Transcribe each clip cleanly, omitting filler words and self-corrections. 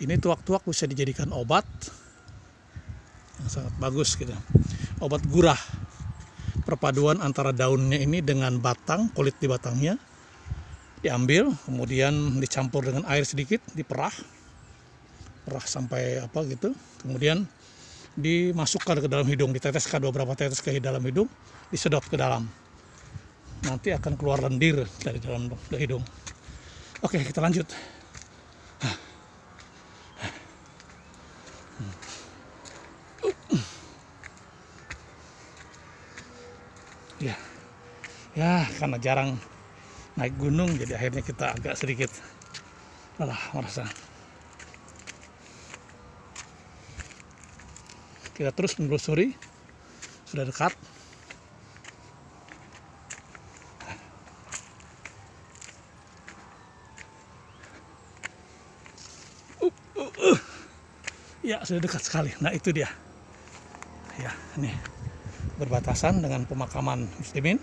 Ini tuak-tuak bisa dijadikan obat yang sangat bagus gitu. Obat gurah. Perpaduan antara daunnya ini dengan batang, kulit di batangnya diambil, kemudian dicampur dengan air sedikit, diperah sampai apa gitu, kemudian dimasukkan ke dalam hidung, diteteskan beberapa tetes ke dalam hidung, disedot ke dalam. Nanti akan keluar lendir dari dalam hidung. Oke, kita lanjut. Ya, karena jarang naik gunung, jadi akhirnya kita agak sedikit lelah merasa. Kita terus menelusuri, sudah dekat. Ya, sudah dekat sekali. Nah, itu dia. Ya, ini berbatasan dengan pemakaman Muslimin.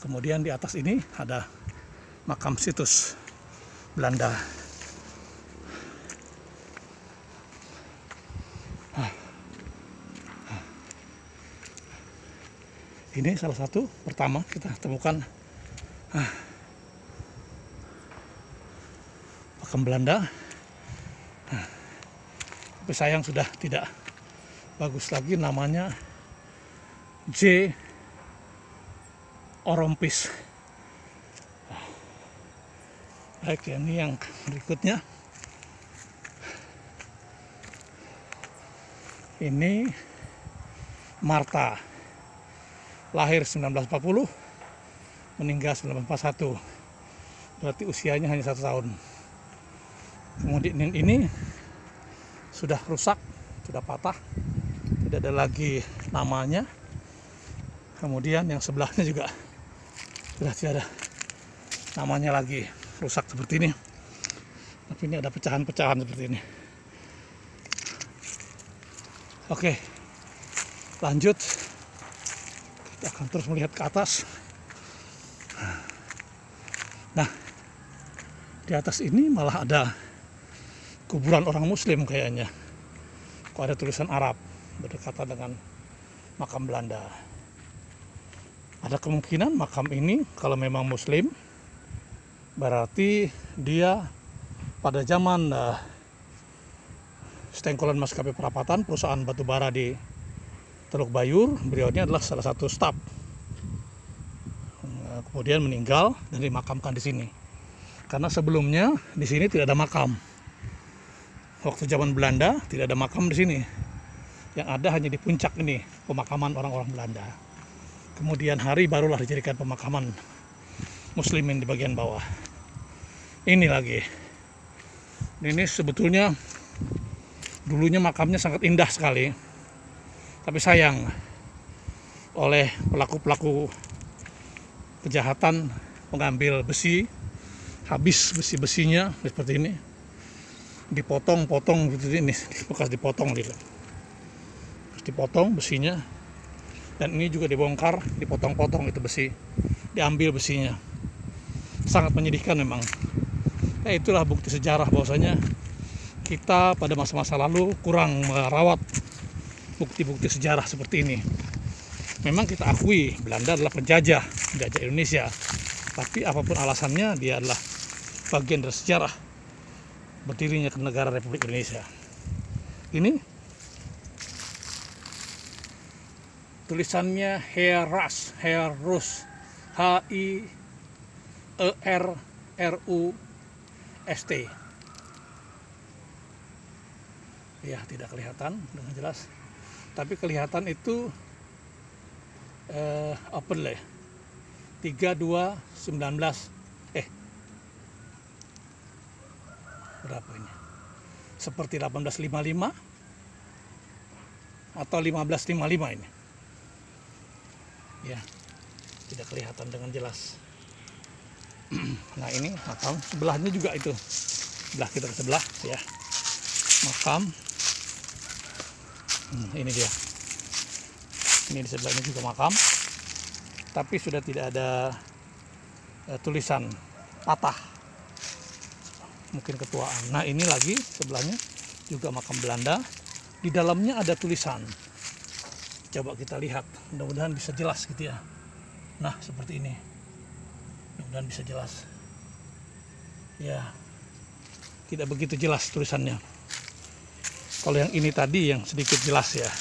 Kemudian di atas ini ada makam situs Belanda. Ini salah satu pertama kita temukan makam Belanda. Tapi sayang sudah tidak bagus lagi, namanya J. Orompis. Baik, ini yang berikutnya. Ini Marta, lahir 1940, meninggal 1941. Berarti usianya hanya 1 tahun. Kemudian ini sudah rusak, sudah patah, tidak ada lagi namanya. Kemudian yang sebelahnya juga sudah tidak ada namanya lagi, rusak seperti ini. Tapi ini ada pecahan-pecahan seperti ini. Oke, lanjut. Kita akan terus melihat ke atas. Nah, di atas ini malah ada kuburan orang Muslim kayaknya. Kok ada tulisan Arab berdekatan dengan makam Belanda. Ada kemungkinan makam ini kalau memang Muslim, berarti dia pada zaman Stengkolan Maskapai Perapatan, perusahaan batubara di Teluk Bayur, beliau ini adalah salah satu staf. Kemudian meninggal dan dimakamkan di sini. Karena sebelumnya di sini tidak ada makam. Waktu zaman Belanda tidak ada makam di sini. Yang ada hanya di puncak ini pemakaman orang-orang Belanda. Kemudian hari barulah dijadikan pemakaman Muslimin di bagian bawah. Ini lagi. Ini sebetulnya dulunya makamnya sangat indah sekali. Tapi sayang oleh pelaku-pelaku kejahatan mengambil besi, habis besi-besinya seperti ini. Dipotong-potong gitu, ini bekas dipotong gitu. Terus dipotong besinya. Dan ini juga dibongkar, dipotong-potong itu besi, diambil besinya. Sangat menyedihkan memang. Itulah bukti sejarah bahwasanya kita pada masa-masa lalu kurang merawat bukti-bukti sejarah seperti ini. Memang kita akui Belanda adalah penjajah Indonesia. Tapi apapun alasannya, dia adalah bagian dari sejarah berdirinya negara Republik Indonesia. Ini tulisannya Herrus, H-I-E-R-R-U-S-T. Ya, tidak kelihatan dengan jelas, tapi kelihatan itu open lah, 3219 berapa ini? Seperti 1855 atau 1555 ini. Ya, tidak kelihatan dengan jelas. Nah, ini makam sebelahnya juga itu, sebelah kita ke sebelah ya, makam. Ini dia. Ini di sebelah ini juga makam, tapi sudah tidak ada tulisan patah. mungkin ketuaan. Nah ini lagi sebelahnya juga makam Belanda. Di dalamnya ada tulisan. Coba kita lihat, mudah-mudahan bisa jelas gitu ya. Nah seperti ini, mudah-mudahan bisa jelas. Ya, tidak begitu jelas tulisannya. Kalau yang ini tadi yang sedikit jelas ya.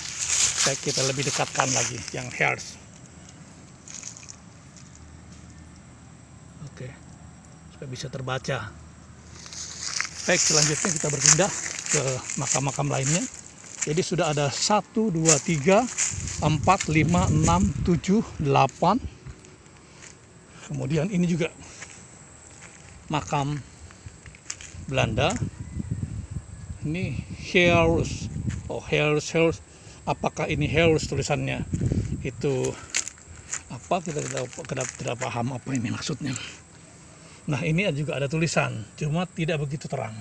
Kita lebih dekatkan lagi yang Herzl. Oke, supaya bisa terbaca. Baik, selanjutnya kita berpindah ke makam-makam lainnya. Jadi sudah ada 1, 2, 3, 4, 5, 6, 7, 8. Kemudian ini juga makam Belanda. Ini Herzl. Oh, Herzl. Apakah ini Herzl tulisannya? Itu apa? Kita tidak paham apa ini maksudnya. Nah, ini juga ada tulisan, cuma tidak begitu terang.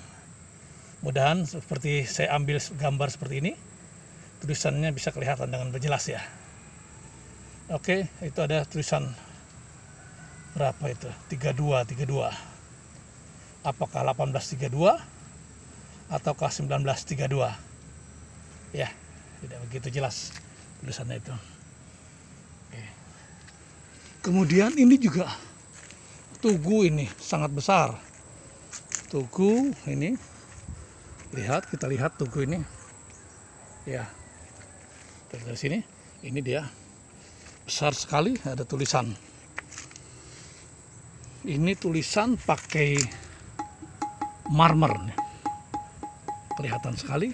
Mudahan seperti saya ambil gambar seperti ini, tulisannya bisa kelihatan dengan jelas ya. Oke, itu ada tulisan berapa itu? 32. Apakah 1832 ataukah 1932? Ya, tidak begitu jelas tulisannya itu. Oke. Kemudian ini juga tugu, ini sangat besar. Tugu ini. Kita lihat tugu ini. Ya. Dari sini, ini dia. Besar sekali, ada tulisan. Ini tulisan pakai marmer. Kelihatan sekali.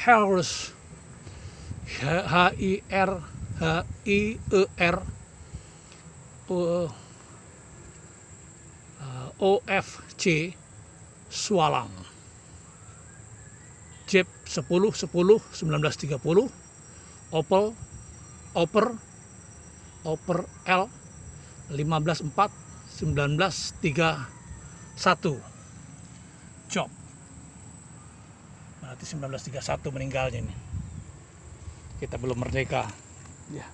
Herzl. H-I-R H-I-E-R O-F-C Swalang. Jeb 10-10-1930. Oper L 15-4-1931. Job berarti 1931 meninggalnya ini. Kita belum merdeka ya.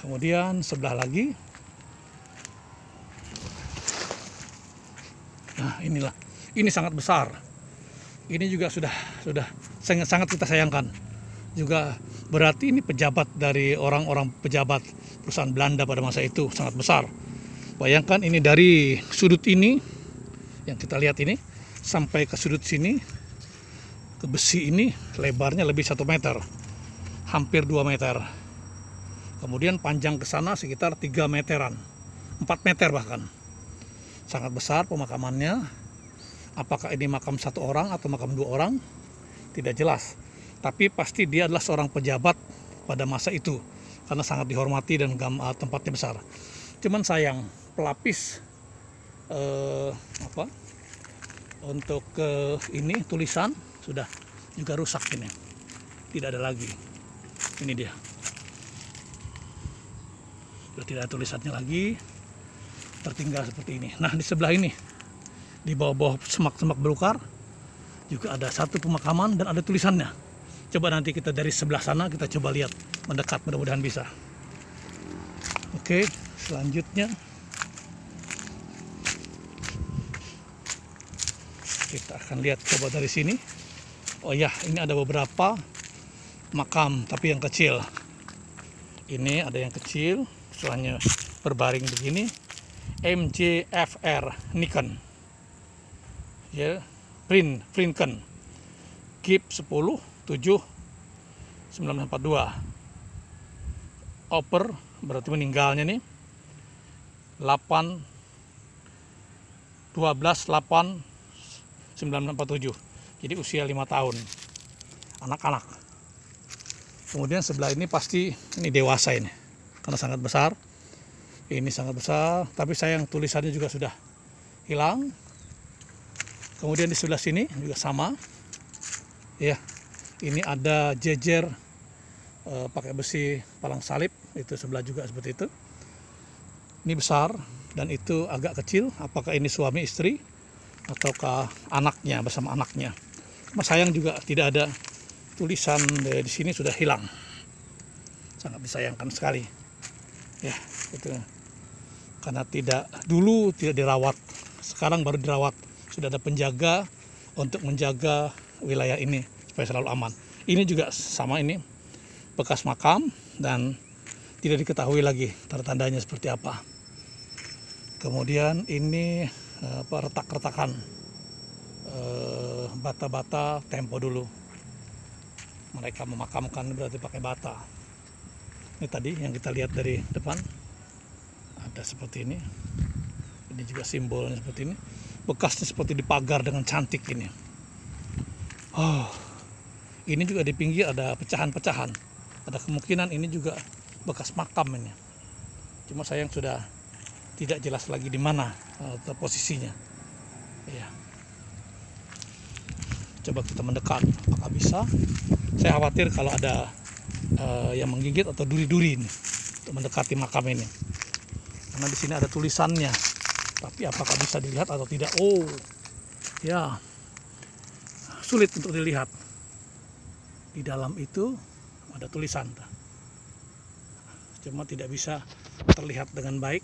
Kemudian sebelah lagi, nah inilah, ini sangat besar. Ini juga sudah sangat kita sayangkan. Juga berarti ini pejabat dari orang-orang pejabat perusahaan Belanda pada masa itu sangat besar. Bayangkan ini dari sudut ini yang kita lihat ini sampai ke sudut sini, ke besi ini lebarnya lebih 1 meter, hampir 2 meter. Kemudian panjang ke sana sekitar 3 meteran, 4 meter bahkan. Sangat besar pemakamannya. Apakah ini makam 1 orang atau makam 2 orang? Tidak jelas. Tapi pasti dia adalah seorang pejabat pada masa itu, karena sangat dihormati dan tempatnya besar. Cuman sayang, pelapis untuk ini tulisan sudah juga rusak ini. Tidak ada lagi. Ini dia. Sudah tidak ada tulisannya lagi. Tertinggal seperti ini. Nah, di sebelah ini, di bawah-bawah semak-semak belukar juga ada satu pemakaman dan ada tulisannya. Coba nanti kita dari sebelah sana kita coba lihat mendekat, mudah-mudahan bisa. Oke, selanjutnya kita akan lihat coba dari sini. Oh ya, ini ada beberapa makam tapi yang kecil. Ini ada yang kecil, setelahnya berbaring begini. MJFR Nikon. Ya, Prinken. Gip 10-7-1942. Oper berarti meninggalnya nih 12-8-1947. Jadi usia 5 tahun. Anak-anak. Kemudian sebelah ini pasti ini dewasa ini. Karena sangat besar. Ini sangat besar, tapi sayang tulisannya juga sudah hilang. Kemudian di sebelah sini juga sama. Ya, ini ada jejer pakai besi palang salib, itu sebelah juga seperti itu. Ini besar dan itu agak kecil. Apakah ini suami istri ataukah anaknya bersama anaknya? Mas sayang juga tidak ada tulisan di sini, sudah hilang. Sangat disayangkan sekali. Ya, itu karena tidak dirawat Sekarang baru dirawat, sudah ada penjaga untuk menjaga wilayah ini supaya selalu aman. Ini juga sama, ini bekas makam dan tidak diketahui lagi tanda-tandanya seperti apa. Kemudian ini retak-retakan bata-bata tempo dulu. Mereka memakamkan berarti pakai bata. Ini tadi yang kita lihat dari depan ada seperti ini. Ini juga simbolnya seperti ini. Bekasnya seperti dipagar dengan cantik ini. Oh, ini juga di pinggir ada pecahan-pecahan. Ada kemungkinan ini juga bekas makam ini. Cuma sayang sudah tidak jelas lagi di mana posisinya. Ya. Coba kita mendekat, apakah bisa? Saya khawatir kalau ada yang menggigit atau duri-duri ini untuk mendekati makam ini. Karena di sini ada tulisannya. Tapi apakah bisa dilihat atau tidak? Oh, ya, sulit untuk dilihat. Di dalam itu ada tulisan, cuma tidak bisa terlihat dengan baik.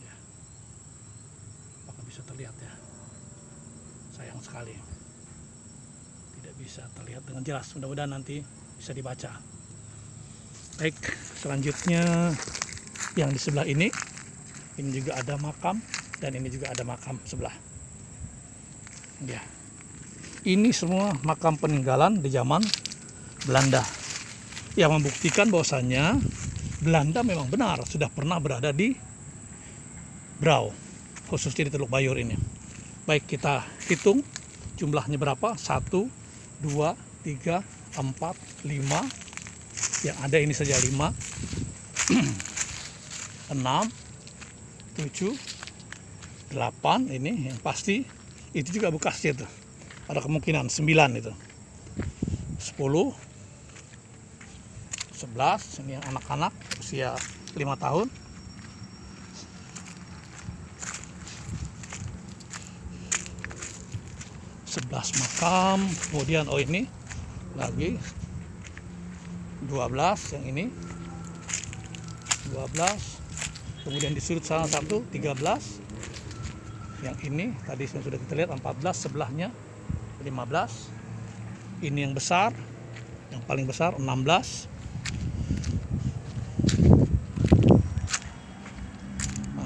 Ya. Apakah bisa terlihat ya? Sayang sekali, tidak bisa terlihat dengan jelas. Mudah-mudahan nanti bisa dibaca. Baik, selanjutnya yang di sebelah ini juga ada makam dan ini juga ada makam sebelah. Ya, ini semua makam peninggalan di zaman Belanda yang membuktikan bahwasannya Belanda memang benar sudah pernah berada di Brau, khususnya di Teluk Bayur ini. Baik, kita hitung jumlahnya berapa. 1, 2, 3, 4, 5. Yang ada ini saja 5, 6, 7, 8. Ini yang pasti itu juga bekasnya itu. Ada kemungkinan 9 itu. 10, 11. Ini yang anak-anak usia 5 tahun. 11 makam. Kemudian ini lagi 12, yang ini 12. Kemudian di sudut sana 1, 13. Yang ini tadi sudah kita lihat 14, sebelahnya 15. Ini yang besar, yang paling besar 16.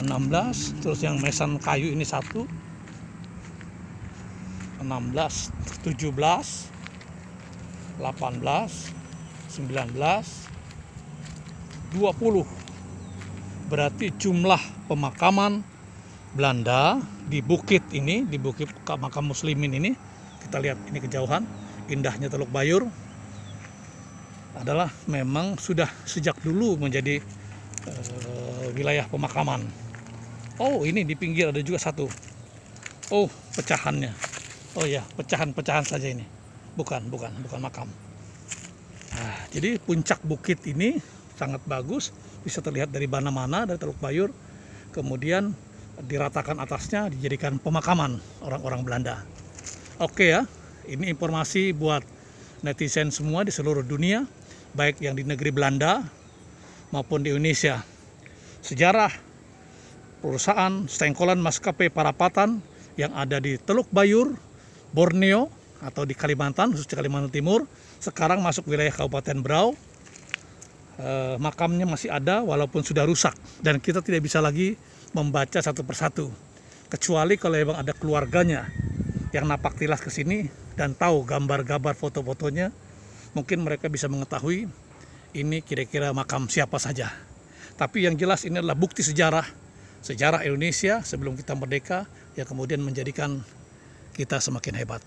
16, terus yang mesan kayu ini 1. 16, 17, 18, 19, 20. Berarti jumlah pemakaman Belanda di bukit ini, di bukit makam muslimin ini, kita lihat ini kejauhan, indahnya Teluk Bayur, adalah memang sudah sejak dulu menjadi wilayah pemakaman. Oh, ini di pinggir ada juga satu. Oh, pecahannya. Oh ya, pecahan-pecahan saja ini. Bukan makam. Nah, jadi puncak bukit ini sangat bagus, bisa terlihat dari mana-mana dari Teluk Bayur. Kemudian diratakan atasnya, dijadikan pemakaman orang-orang Belanda. Oke ya, ini informasi buat netizen semua di seluruh dunia, baik yang di negeri Belanda maupun di Indonesia. Sejarah perusahaan stengkolan maskapai Parapatan yang ada di Teluk Bayur, Borneo atau di Kalimantan, khususnya Kalimantan Timur, sekarang masuk wilayah Kabupaten Brau. Makamnya masih ada walaupun sudah rusak dan kita tidak bisa lagi membaca satu persatu, kecuali kalau memang ada keluarganya yang napak tilas ke sini dan tahu gambar-gambar foto-fotonya, mungkin mereka bisa mengetahui ini kira-kira makam siapa saja. Tapi yang jelas ini adalah bukti sejarah Indonesia sebelum kita merdeka, yang kemudian menjadikan kita semakin hebat.